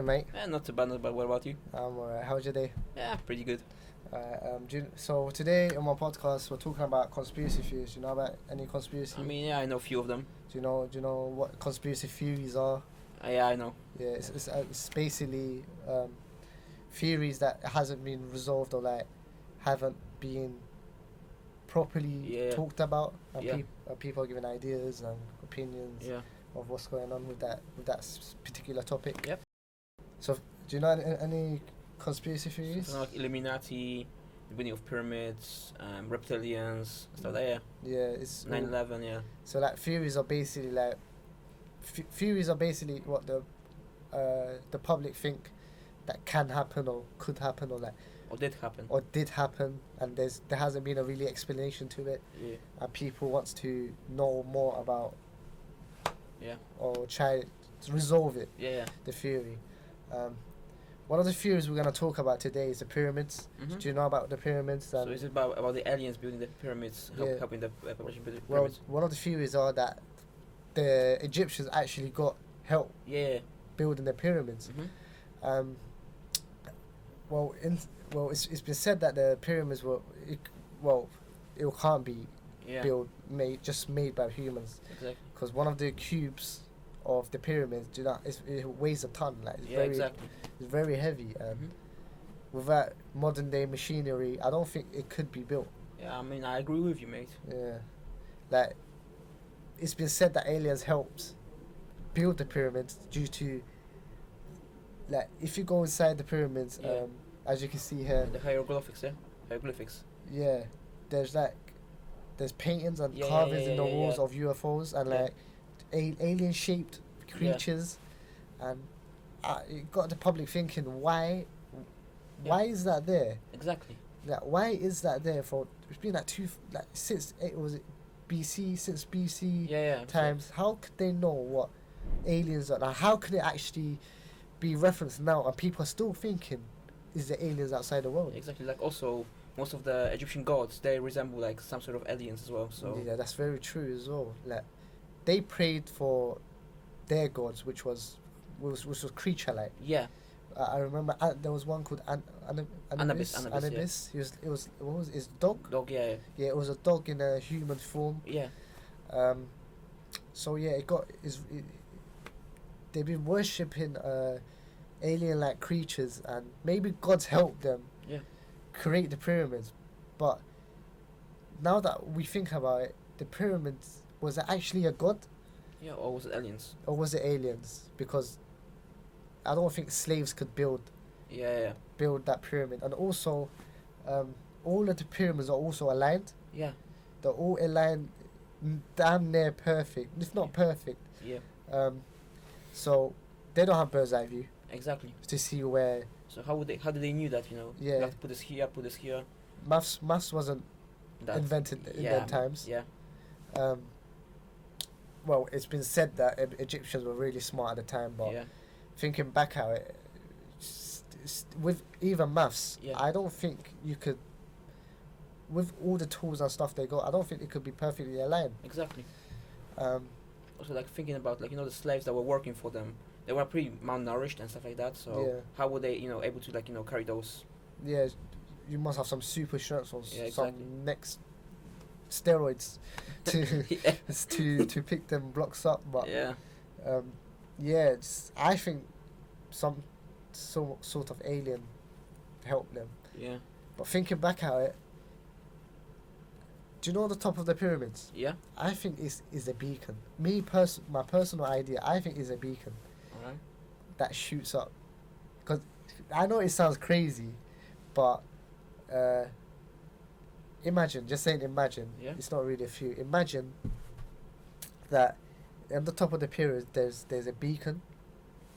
doing, mate? Not too bad, not bad. What about you? I'm alright. How's your day? Yeah, pretty good. So today on my podcast, we're talking about conspiracy theories. Do you know about any conspiracy? I mean, yeah, I know a few of them. Do you know what conspiracy theories are? Yeah, I know. Yeah, it's basically theories that hasn't been resolved or like haven't been properly talked about, and people are giving ideas and opinions of what's going on with that particular topic. Yep. So, do you know any conspiracy theories? So, like Illuminati, the building of pyramids, reptilians, stuff like that. Yeah, it's 9/11. Yeah. So like theories are basically like theories are basically what the public think that can happen or could happen or like or did happen, and there hasn't been a really explanation to it. Yeah. And people wants to know more about. Yeah. Or try to resolve it. Yeah. The theory. One of the theories we're gonna talk about today is the pyramids. Mm-hmm. Do you know about the pyramids? So is it about the aliens building the pyramids, helping the population build the Well, pyramids? one of the theories are that the Egyptians actually got help. Yeah. Building the pyramids. Mm-hmm. It's been said that the pyramids it can't be made by humans. Exactly. Because one of the cubes of the pyramids, it weighs a ton. Like it's very heavy, and without modern day machinery, I don't think it could be built. Yeah, I mean, I agree with you, mate. Yeah, like it's been said that aliens helped build the pyramids due to, like, if you go inside the pyramids, as you can see here, the hieroglyphics. Yeah, there's paintings and carvings in the walls of UFOs and like alien shaped creatures, and it got the public thinking, why is that there? Exactly. Like, why is that there for? It's been since BC times. How could they know what aliens are? Like, how could it actually be referenced now and people are still thinking is the aliens outside the world? Exactly. Like, also most of the Egyptian gods, they resemble like some sort of aliens as well. So yeah, that's very true as well. Like, they prayed for their gods, which was creature like. Yeah. I remember there was one called Anubis. Anubis. It was what was his dog? Dog, yeah. Yeah, it was a dog in a human form. Yeah. So yeah, they've been worshipping alien-like creatures, and maybe God's helped them create the pyramids. But now that we think about it, the pyramids, was it actually a god? Yeah, or was it aliens? Or was it aliens? Because I don't think slaves could build that pyramid. And also, all of the pyramids are also aligned. Yeah. They're all aligned damn near perfect, if not perfect. Yeah. So they don't have bird's eye view. Exactly. To see where. So how did they knew that, you know? Yeah. You have to put this here. Maths wasn't invented in them times. Yeah. Well, it's been said that Egyptians were really smart at the time, but thinking back at it, with even maths, I don't think you could, with all the tools and stuff they got, I don't think it could be perfectly aligned. Exactly. Also, like, thinking about, like, you know, the slaves that were working for them, they were pretty malnourished and stuff like that, so how were they, you know, able to, like, you know, carry those? Yeah, you must have some super strength or some next steroids to pick them blocks up, but I think some sort of alien helped them. Yeah. But thinking back at it, do you know the top of the pyramids? Yeah. I think is a beacon. My personal idea, I think is a beacon. Alright. That shoots up. Because I know it sounds crazy, but imagine, it's not really a few. Imagine that at the top of the pyramid there's a beacon,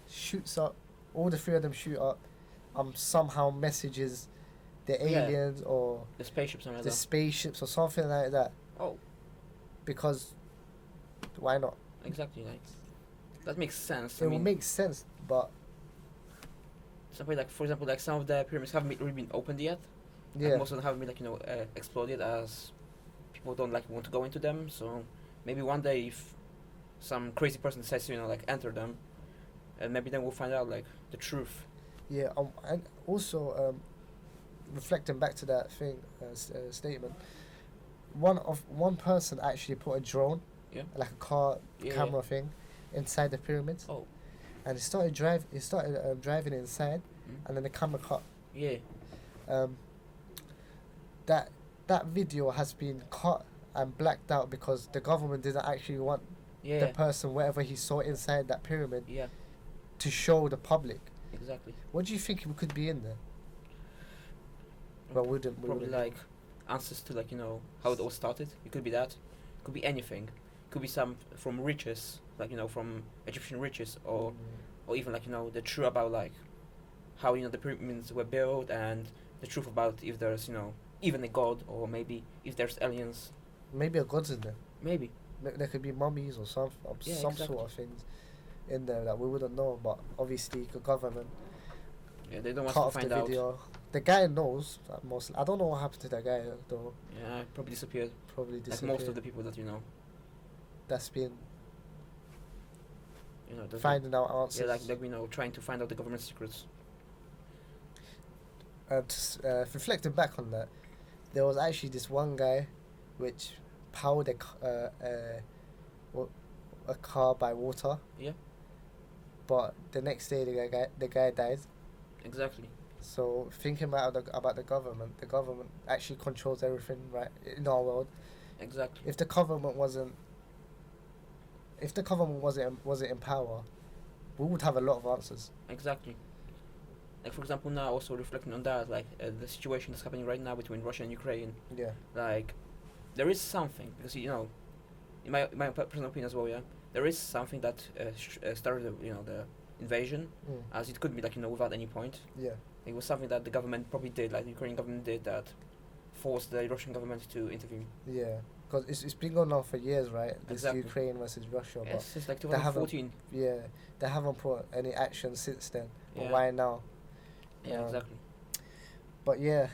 shoots up, all the three of them shoot up, somehow messages the aliens or the spaceships or something like that. Oh. Because why not? Exactly, like that makes sense. It will make sense, but something like, for example, like some of the pyramids haven't really been opened yet. Yeah. Like most of them haven't been, like, you know, exploded, as people don't like want to go into them. So maybe one day, if some crazy person decides to, you know, like, enter them, and maybe then we'll find out like the truth. Yeah. And also reflecting back to that thing statement, one person actually put a drone, like a car camera thing, inside the pyramids. Oh. And he started driving inside, and then the camera cut. Yeah. That video has been cut and blacked out because the government didn't actually want the person, whatever he saw inside that pyramid, to show the public. Exactly. What do you think could be in there? Well, probably like answers to like how it all started. It could be that. It could be anything. It could be some from riches, like from Egyptian riches, or even like the truth about like how the pyramids were built, and the truth about if there's even a god, or maybe if there's aliens. Maybe a god's in there. Maybe there could be mummies or some sort of things in there that we wouldn't know. But obviously, the government. Yeah, they don't want to find out. Video. The guy knows that most. I don't know what happened to that guy though. Yeah, probably disappeared. Like most of the people that that's been. Finding out answers. Yeah, like trying to find out the government secrets. Reflecting back on that, there was actually this one guy, which powered a car by water. Yeah. But the next day, the guy died. Exactly. So thinking about the government actually controls everything right in our world. Exactly. If the government wasn't in power, we would have a lot of answers. Exactly. Like for example, now also reflecting on that, like the situation that's happening right now between Russia and Ukraine. Yeah. Like, there is something because in my personal opinion as well. Yeah, there is something that started the invasion, as it could be like without any point. Yeah. It was something that the government probably did, like the Ukrainian government did, that forced the Russian government to intervene. Yeah, because it's been going on for years, right? This exactly. Ukraine versus Russia. Yes, since like 2014. They haven't put any action since then. Yeah. But why now? Yeah, exactly. But yeah,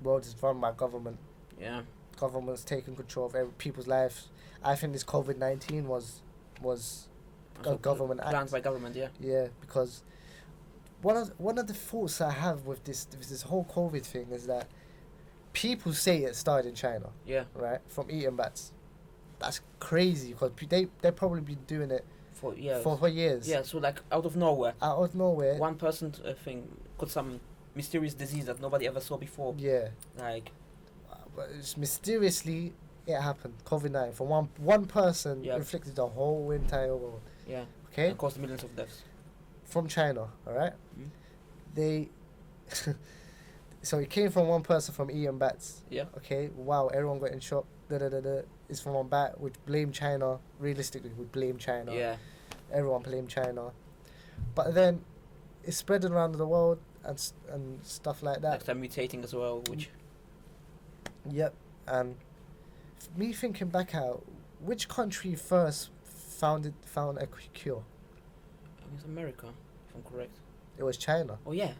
world is run by government. Yeah. Government's taking control of people's lives. I think this COVID-19 was a government act. Planned by government, yeah. Yeah, because one of the thoughts I have with this whole COVID thing is that people say it started in China. Yeah. Right? From eating bats. That's crazy because they've probably been doing it for years. For years. Yeah, so like out of nowhere. One person thing got some mysterious disease that nobody ever saw before. Yeah. Like. But it's mysteriously it happened. COVID-19 from one person inflicted the whole entire world. Yeah. Okay. And caused millions of deaths. From China, all right. Mm-hmm. They. So it came from one person from eating bats. Yeah. Okay. Wow. Everyone got in shock. It's from one bat. We'd blame China. Realistically, we'd blame China. Yeah. Everyone blamed China, but then it's spreading around the world and stuff like that. Like they're mutating as well, which. Yep, and me thinking back out, which country first found a cure? It was America, if I'm correct. It was China. Oh yeah.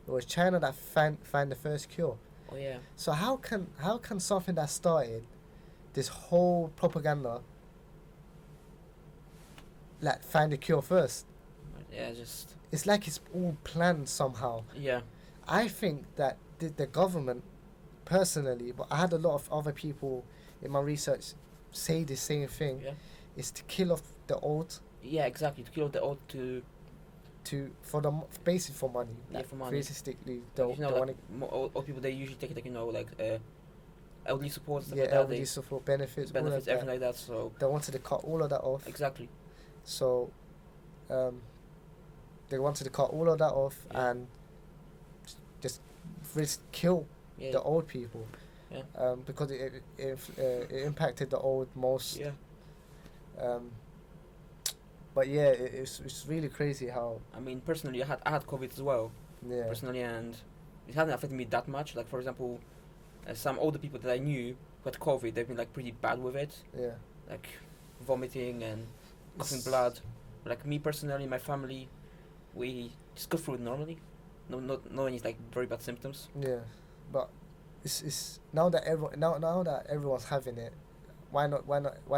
It was China that find the first cure. Oh yeah. So how can something that started this whole propaganda like find a cure first? Yeah, just. It's like it's all planned somehow. Yeah. I think that the government, personally, but I had a lot of other people in my research say the same thing. Yeah. Is to kill off the old. Yeah, exactly. To kill off the old basically for money. Yeah, like for money. Realistically, old people, they usually take it like elderly support stuff like that. Elderly support benefits, everything like that. So they wanted to cut all of that off. Exactly. So, they wanted to cut all of that off and just kill the old people. Yeah. Because it impacted the old most. Yeah. But yeah, it's really crazy how. I mean, personally, I had COVID as well. Yeah. Personally, and it hasn't affected me that much. Like for example, some older people that I knew who had COVID, they've been like pretty bad with it. Yeah. Like vomiting and coughing blood. Like me personally, my family, we just go through it normally. No any like very bad symptoms. Yeah, but it's now that everyone's having it. Why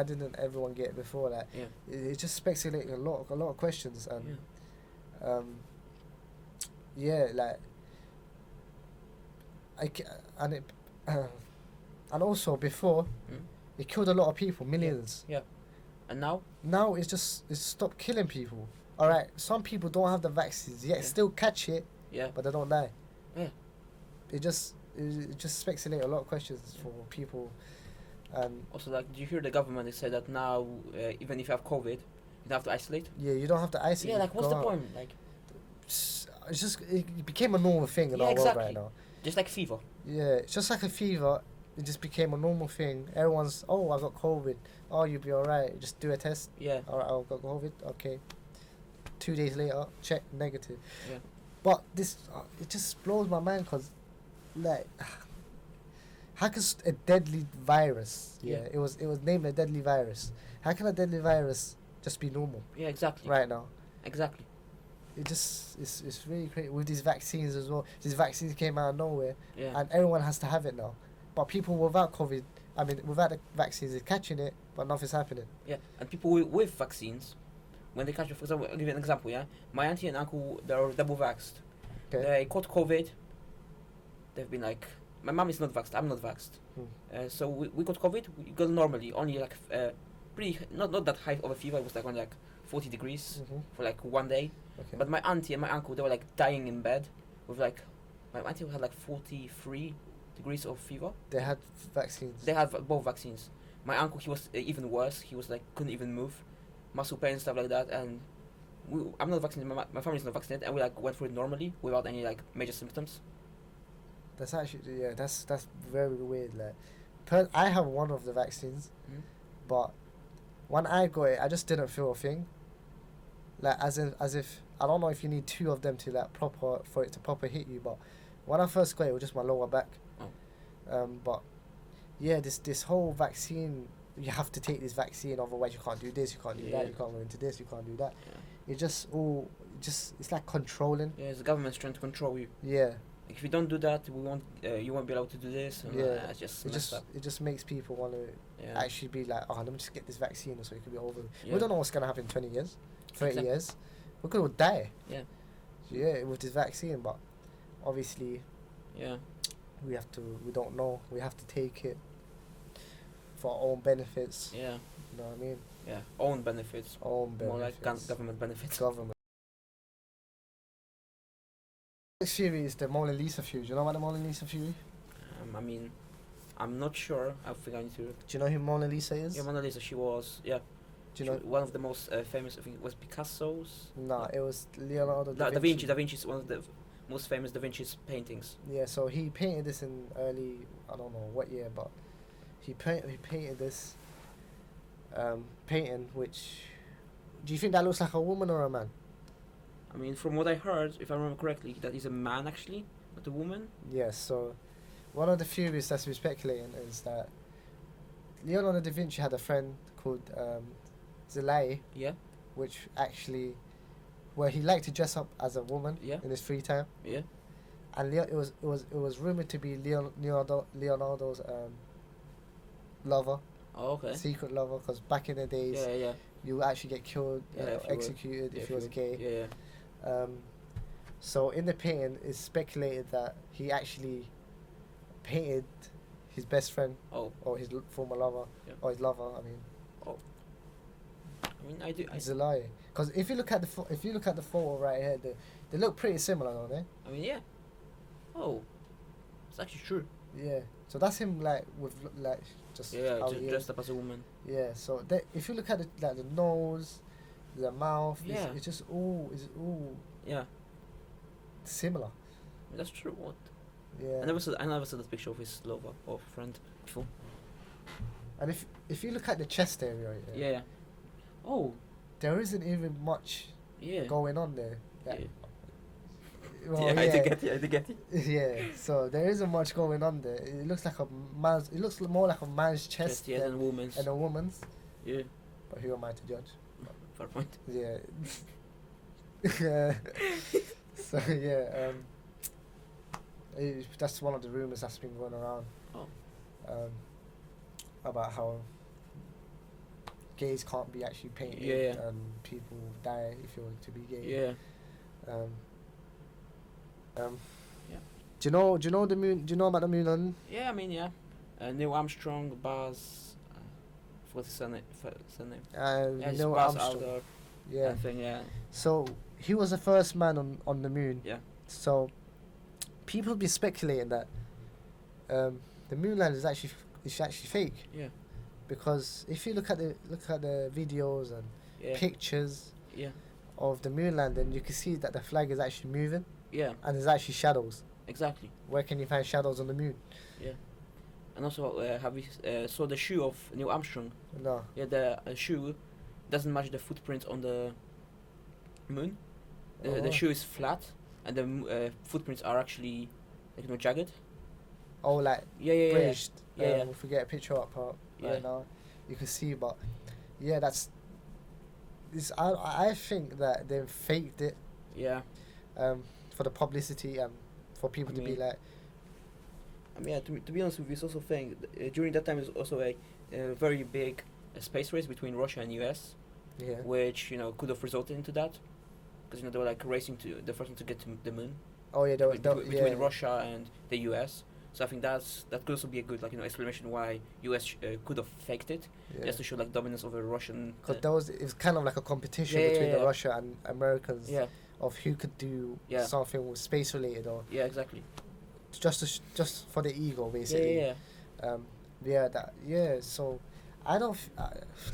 didn't everyone get it before that? Yeah. It's just speculating a lot of questions, and Yeah, like and it and also before it killed a lot of people, millions. Yeah. And now? Now it's stopped killing people. All right, some people don't have the vaccines yet, still catch it. Yeah. But they don't die. Yeah. It just speculate a lot of questions for people. Also, like, did you hear the government? They said that now, even if you have COVID, you don't have to isolate. Yeah, you don't have to isolate. Yeah, like, what's the point? Like, it became a normal thing in our world right now. Just like fever. Yeah, it's just like a fever. It just became a normal thing. Everyone's, oh, I got COVID. Oh, you'll be alright. Just do a test. Yeah. Alright, I got COVID. Okay. 2 days later, check negative. Yeah. But this, it just blows my mind because, like, how can a deadly virus? Yeah. It was named a deadly virus. How can a deadly virus just be normal? Yeah, exactly. Right now. Exactly. It just it's really crazy with these vaccines as well. These vaccines came out of nowhere, and everyone has to have it now. But people without COVID, without the vaccines, are catching it, but nothing's happening. Yeah, and people with vaccines, when they catch it, for example, I'll give you an example. Yeah, my auntie and uncle, they're double vaxxed. Okay. They caught COVID. They've been like, my mom is not vaxxed. I'm not vaxxed. So we got COVID. We got normally only like pretty not that high of a fever. It was like only like 40 degrees for like 1 day. Okay. But my auntie and my uncle, they were like dying in bed with like, my auntie had like 43 degrees of fever. They had vaccines. They had both vaccines. My uncle, he was even worse. He was like, couldn't even move, muscle pain, stuff like that. And I'm not vaccinated. My family's not vaccinated, and we like went through it normally without any like major symptoms. That's actually that's very weird. Like, I have one of the vaccines, but when I got it, I just didn't feel a thing. Like as if I don't know if you need 2 of them to like for it to proper hit you, but when I first got it, it was just my lower back. But yeah, this whole vaccine, you have to take this vaccine, otherwise you can't do this, you can't do that, you can't go into this, you can't do that. It just it's like controlling. Yeah, the government's trying to control you. Yeah. If you don't do that, we won't. You won't be allowed to do this. And, it just makes people want to actually be like, oh, let me just get this vaccine so it can be over. Yeah. We don't know what's gonna happen in 20 years, 30 years. We're gonna die. Yeah. Yeah, with this vaccine, but obviously. Yeah. We don't know. We have to take it for our own benefits. Yeah. You know what I mean? Yeah. Own benefits. Own benefits. More like government benefits. Government. This theory is the Mona Lisa theory. Do you know about the Mona Lisa theory? I'm not sure. I think I need to. Do you know who Mona Lisa is? Yeah, Mona Lisa. She was. Yeah. Do you know one of the most famous? I think it was Picasso's. No, it was Leonardo da Vinci. Da Vinci. Da Vinci's one of the most famous Da Vinci's paintings. Yeah, so he painted this in early, I don't know what year, but he painted this painting. Which, do you think that looks like a woman or a man? From what I heard, if I remember correctly, that is a man actually, not a woman. Yes. So, one of the theories that's been speculating is that Leonardo da Vinci had a friend called Zelai. Yeah. Which actually, where he liked to dress up as a woman. Yeah. In his free time. Yeah. And it was rumored to be Leonardo's lover. Oh, okay. Secret lover, because back in the days, you actually get killed, executed if you was gay. Yeah. So in the painting, it's speculated that he actually painted his best friend, or his former lover, or his lover. I do. It's a lie. Because if you look at the photo right here, they look pretty similar, don't they? Yeah. Oh, it's actually true. Yeah. So that's him, like with like just dressed up as a woman. Yeah. So if you look at the nose, the mouth, it's just all similar. That's true. What? Yeah. I never saw that picture of his lover or friend before. And if you look at the chest area, yeah. Oh. There isn't even much going on there. Well, I did get it. Yeah, so there isn't much going on there. It looks like it looks more like a man's chest than a woman's. And a woman's. Yeah. But who am I to judge? Fair point. Yeah. So yeah, that's one of the rumors that's been going around. About how gays can't be actually painted and people die if you're to be gay. Um, Yeah. Do you know the moon? Do you know about the moon landing? Yeah, I mean, yeah. Neil Armstrong, Buzz. What's his surname? Yeah, it's Neil Buzz Armstrong. Aldrin. Yeah. I think, yeah. So he was the first man on the moon. Yeah. So people be speculating that the moon landing is actually fake. Yeah. Because if you look at the videos and pictures of the moon landing, you can see that the flag is actually moving. Yeah. And there's actually shadows. Exactly. Where can you find shadows on the moon? Yeah. And also, have you saw the shoe of Neil Armstrong? No. Yeah, the shoe doesn't match the footprint on the moon. The shoe is flat, and the footprints are actually jagged. Oh, like bridged. Yeah. If we get a picture up right now, you can see. But yeah, that's. I think that they faked it. Yeah. For the publicity and for people to be like. I mean, yeah, to be honest with you, it's also thing during that time is also a very big space race between Russia and US, which could have resulted into that, because they were like racing to the first one to get to the moon. Oh yeah, between Russia and the US. So I think that could also be a good explanation why US could have faked it, just to show dominance over Russian. Because it was kind of like a competition between the Russia and Americans of who could do something space related or exactly. Just for the ego, basically. So I don't.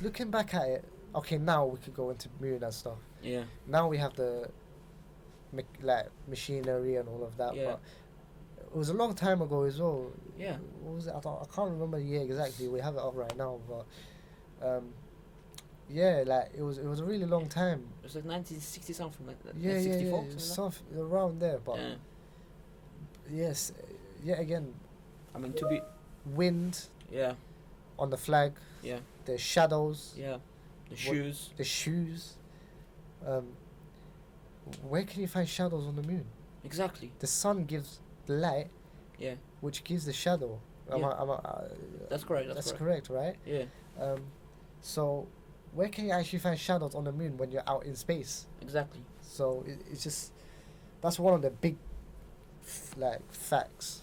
Looking back at it, okay, now we could go into moon and stuff. Yeah. Now we have the machinery and all of that. Yeah. But it was a long time ago as well. Yeah. What was it? I can't remember the year exactly. We have it up right now, but it was a really long time. It was 1960 something like that. Yeah, 64, something around there. But yes, yet again, I mean, to be wind. Yeah. On the flag. Yeah. The shadows. Yeah. The shoes. The shoes. Where can you find shadows on the moon? Exactly. The sun gives the light. Yeah. Which gives the shadow. That's correct. That's correct, right? Yeah. So, where can you actually find shadows on the moon when you're out in space? Exactly. So it's just that's one of the big facts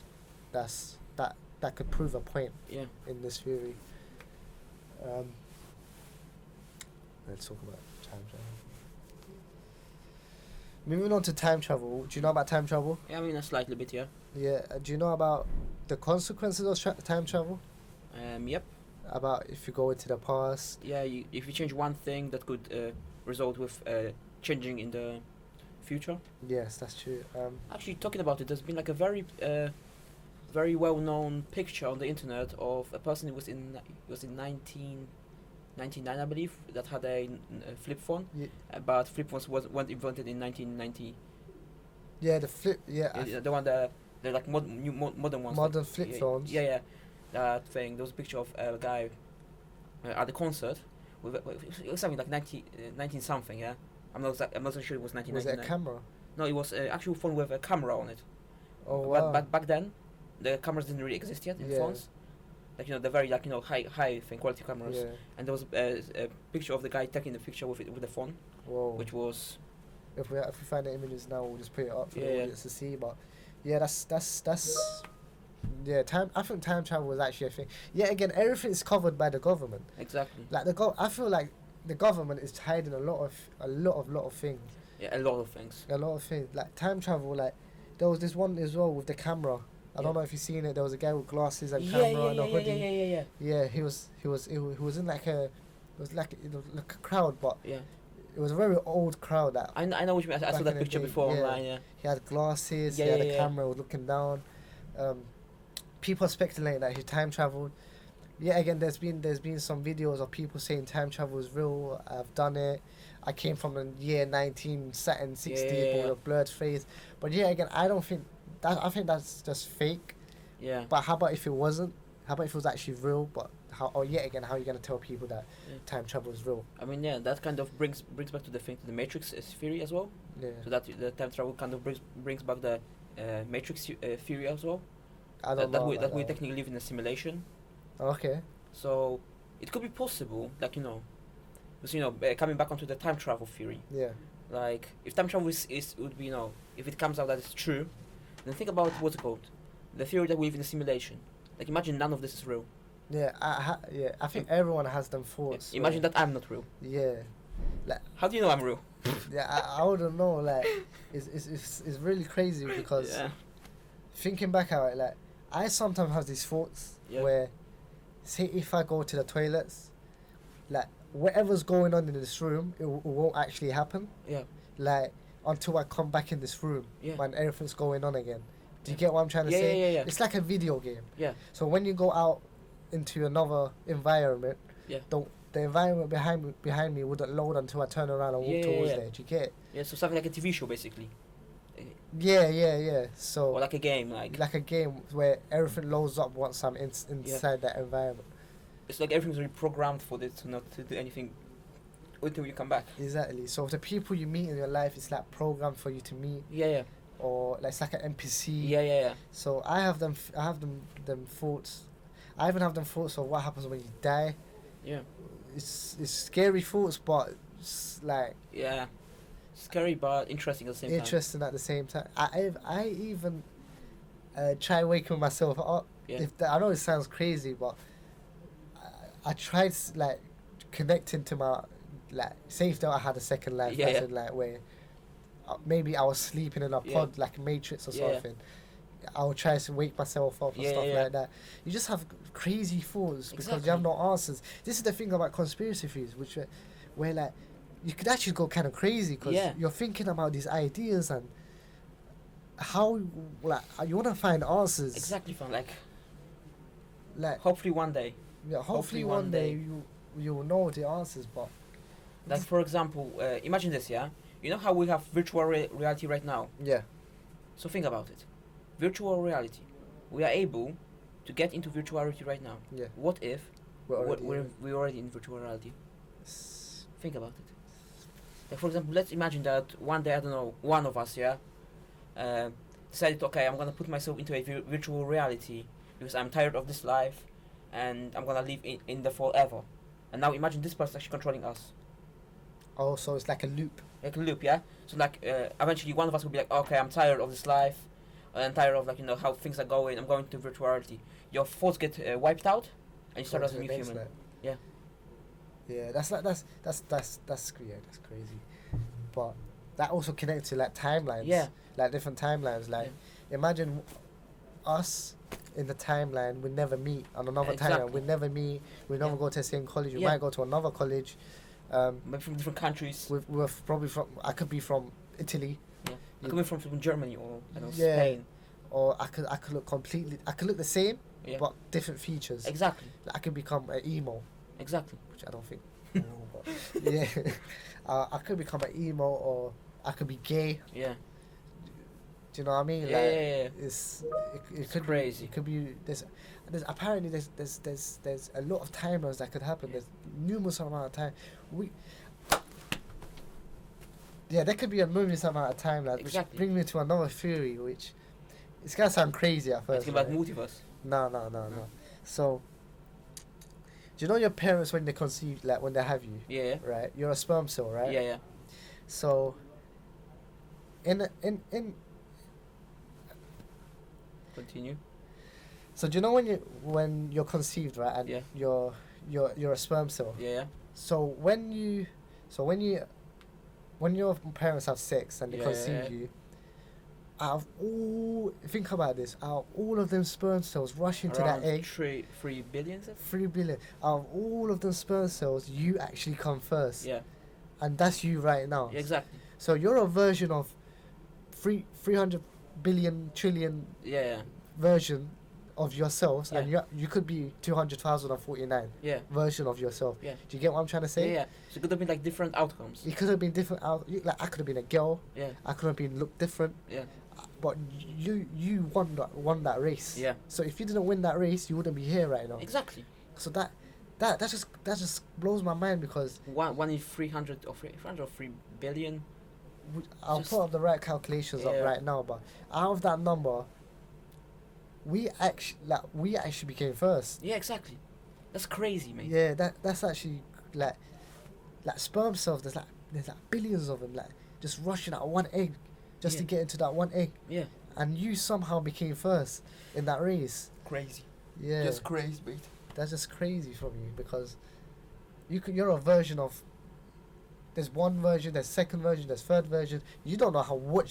that could prove a point in this theory. Let's talk about time travel. Moving on to time travel. Do you know about time travel? Yeah, I mean a slightly bit, yeah. Yeah. Do you know about the consequences of time travel? Yep. About if you go into the past. Yeah, if you change one thing, that could result with changing in the future. Yes, that's true. Actually, talking about it, there's been a very well-known picture on the internet of a person who was in 1999, I believe, that had a flip phone. Yeah. But flip phones weren't invented in 1990. Yeah, the flip. Yeah. The one they're modern ones. Modern flip phones. Yeah. That thing. There was a picture of a guy at the concert with it was something like 19 something. Yeah. I'm not so sure it was 1999. Was it a camera? No, it was an actual phone with a camera on it. Oh wow. But back then, the cameras didn't really exist yet in phones. The very high thing, quality cameras. Yeah. And there was a picture of the guy taking the picture with the phone. Whoa. Which was. If we find the images now, we'll just put it up for the audience to see. But yeah, that's. Yeah, I think time travel was actually a thing. Yeah, again, everything's covered by the government. Exactly. I feel like the government is hiding a lot of things. Yeah, a lot of things. A lot of things. Like time travel, there was this one as well with the camera. I don't know if you've seen it. There was a guy with glasses and camera and a hoodie. Yeah, he was in like a crowd, but it was a very old crowd. That I know what you mean. I saw that picture before online. Yeah. He had glasses. He had a camera. Was looking down. People speculating that he time traveled. Yeah, again, there's been some videos of people saying time travel is real. I've done it. I came from the year 1960 with a blurred face. But yeah, again, I don't think that. I think that's just fake. Yeah. But how about if it wasn't? How about if it was actually real? But how are you gonna tell people that time travel is real? I mean, that kind of brings back to the Matrix theory as well. Yeah. So that the time travel kind of brings back the Matrix theory as well. I don't know that we technically live in a simulation. Okay. So it could be possible, because coming back onto the time travel theory. Yeah. Like, if time travel would be, if it comes out that it's true, then think about what's it called, the theory that we live in a simulation. Like, imagine none of this is real. Yeah, I think everyone has them thoughts. Imagine that I'm not real. Yeah. Like, how do you know I'm real? Yeah, I wouldn't know. Like, it's really crazy because thinking back at it, like, I sometimes have these thoughts where, say, if I go to the toilets, like, whatever's going on in this room, it won't actually happen. Yeah. Like, until I come back in this room when everything's going on again. Do you get what I'm trying to say? Yeah. It's like a video game. Yeah. So when you go out into another environment, the environment behind me wouldn't load until I turn around and walk towards there. Do you get it? Yeah, so something like a TV show, basically. Yeah. So or like a game, like a game where everything loads up once I'm inside that environment. It's like everything's already programmed for it to not to do anything until you come back. Exactly. So the people you meet in your life, it's like programmed for you to meet. Yeah. Or like it's like an NPC. Yeah. So I have them thoughts. I even have them thoughts of what happens when you die. Yeah. It's scary thoughts, but it's like scary but interesting at the same time. Interesting at the same time. I even try waking myself up. Yeah. I know it sounds crazy, but I tried like connecting to my say if I had a second life, like where maybe I was sleeping in a pod like Matrix or something. I would try to wake myself up and stuff like that. You just have crazy thoughts because you have no answers. This is the thing about conspiracy theories, where like you could actually go kind of crazy because you're thinking about these ideas and how like you want to find answers. Exactly, fun. Like hopefully one day. Yeah, hopefully one day you will know the answers, but like for example, imagine this, you know how we have virtual reality right now? Yeah. So think about it. Virtual reality. We are able to get into virtual reality right now. Yeah. What if we're already in virtual reality? Think about it. Like for example, let's imagine that one day, I don't know, one of us, decided, okay, I'm gonna put myself into a virtual reality because I'm tired of this life and I'm gonna live in there forever. And now imagine this person actually controlling us. Oh, so it's like a loop. Like a loop, yeah? So like, eventually one of us will be like, okay, I'm tired of this life. I'm tired of how things are going. I'm going to virtual reality. Your thoughts get wiped out, and you start as a new human. Yeah. Yeah, that's crazy. But that also connects to like timelines. Yeah. Like different timelines. Like imagine us in the timeline. We never meet on another timeline. We never meet. We never go to the same college. We might go to another college. Maybe from different countries. We're probably from. I could be from Italy. Yeah. I could be from Germany or Spain. Or I could look completely. I could look the same, but different features. Exactly. Like I could become an emo. Exactly. Which I don't think. I could become an emo, or I could be gay. Yeah. Do you know what I mean? It's could crazy. It could be there's apparently there's a lot of timelines that could happen. There's numerous amount of time. There could be a numerous amount of timelines. Exactly. Which bring me to another theory, which it's gonna sound crazy at first. It's about multiverse. No. So, do you know your parents when they conceive, like when they have you? Yeah. Right. You're a sperm cell, right? Yeah. So, in Continue. So do you know when you're conceived, right? And you're a sperm cell. Yeah. So when your parents have sex and they conceive you, think about this. Out of all of them sperm cells rush into that egg. 3 billion. 3 billion. Out of all of them sperm cells, you actually come first. Yeah. And that's you right now. Yeah, exactly. So you're a version of 300 billion trillion. Yeah. Version of yourselves, and you could be 200,049 version of yourself. Yeah. Do you get what I'm trying to say? Yeah. So it could have been like different outcomes. It could have been different like I could have been a girl. Yeah. I could have been looked different. Yeah. But you won that race. Yeah. So if you didn't win that race, you wouldn't be here right now. Exactly. So that just blows my mind because one in 300 or 3 billion. I'll put up the right calculations up right now, but out of that number, we actually became first. Yeah, exactly. That's crazy, mate. Yeah, that's actually like sperm cells. There's like billions of them. Like just rushing at one egg just to get into that one egg. Yeah. And you somehow became first in that race. Crazy. Yeah. Just crazy, mate. That's just crazy from you because you're a version of. There's one version, there's second version, there's third version. You don't know which